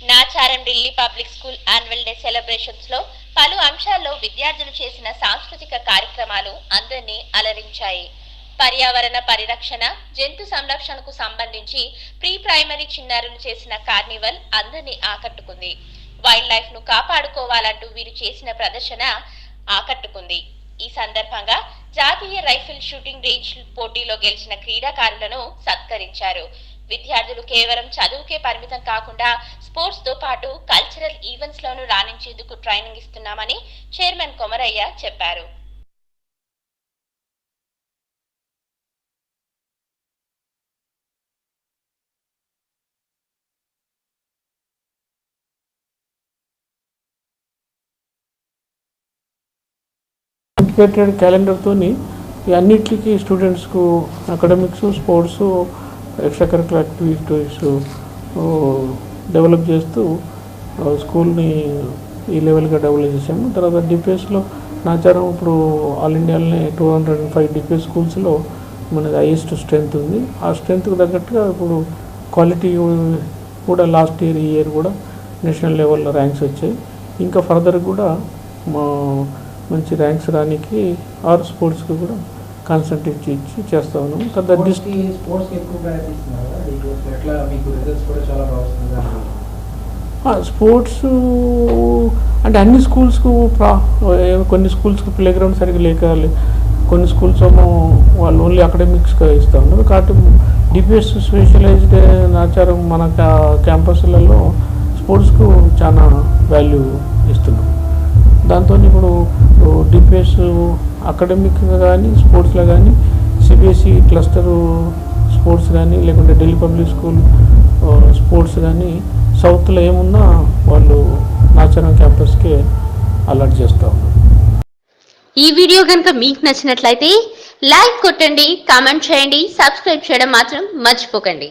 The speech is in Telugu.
Nacharam Delhi public school annual day celebrations లో పలు అంశాల్లో విద్యార్థులు చేసిన సాంస్కృతిక కార్యక్రమాలు అందరినీ అలరించాయి. పర్యావరణ పరిరక్షణ, జంతు సంరక్షణకు సంబంధించి ప్రీ ప్రైమరీ చిన్నారులు చేసిన కార్నివల్ అందరినీ ఆకట్టుకుంది. వైల్డ్ లైఫ్ ను కాపాడుకోవాలంటూ వీరు చేసిన ప్రదర్శన ఆకట్టుకుంది. ఈ సందర్భంగా జాతీయ రైఫిల్ షూటింగ్ రేంజ్ పోటీలో గెలిచిన క్రీడాకారులను సత్కరించారు. విద్యార్థులు కేవలం చదువుకే పరిమితం కాకుండా స్పోర్ట్స్ తో పాటు కల్చరల్ ఈవెంట్స్ లోనూ రాణించేందుకు ట్రైనింగ్ ఇస్తున్నామని చైర్మన్ కొమరయ్య చెప్పారు. ఇంటిగ్రేటెడ్ క్యాలెండర్తోని అన్నిటికీ స్టూడెంట్స్కు academics, sports, extra curricular activities develop చేస్తూ స్కూల్ని ఈ లెవెల్గా డెవలప్ చేసాము. తర్వాత డిపిఎస్లో నాచారం ఇప్పుడు ఆల్ ఇండియాలోనే 205 డిపిఎస్ స్కూల్స్లో మనది హైయెస్ట్ స్ట్రెంత్ ఉంది. ఆ స్ట్రెంత్కి తగ్గట్టుగా ఇప్పుడు క్వాలిటీ కూడా లాస్ట్ ఇయర్ కూడా నేషనల్ లెవెల్లో ర్యాంక్స్ వచ్చాయి. ఇంకా ఫర్దర్ కూడా మంచి ర్యాంక్స్ రానికి ఆర్ స్పోర్ట్స్కి కూడా కాన్సన్ట్రేట్ ఇచ్చి చేస్తా ఉన్నాము. స్పోర్ట్స్ అంటే అన్ని స్కూల్స్కు కొన్ని స్కూల్స్కి ప్లే గ్రౌండ్ సరిగ్గా లేక కొన్ని స్కూల్స్ ఏమో వాళ్ళు ఓన్లీ అకాడమిక్స్గా ఇస్తూ ఉన్నారు. కాబట్టి డిపిఎస్ స్పెషలైజ్డ్ నాచారం మన క్యాంపస్లలో స్పోర్ట్స్కు చాలా వాల్యూ ఇస్తున్నాం. దాంతో ఇప్పుడు డిపిఎస్ అకాడమిక్గా కానీ స్పోర్ట్స్లో కానీ సిబిఎస్ఈ క్లస్టర్ స్పోర్ట్స్ కానీ లేకుంటే ఢిల్లీ పబ్లిక్ స్కూల్ స్పోర్ట్స్ కానీ సౌత్లో ఏమున్నా వాళ్ళు నాచారం క్యాంపస్కే అలర్ట్ చేస్తూ ఉన్నారు. ఈ వీడియో కనుక మీకు నచ్చినట్లయితే లైక్ కొట్టండి, కామెంట్ చేయండి, సబ్స్క్రైబ్ చేయడం మాత్రం మర్చిపోకండి.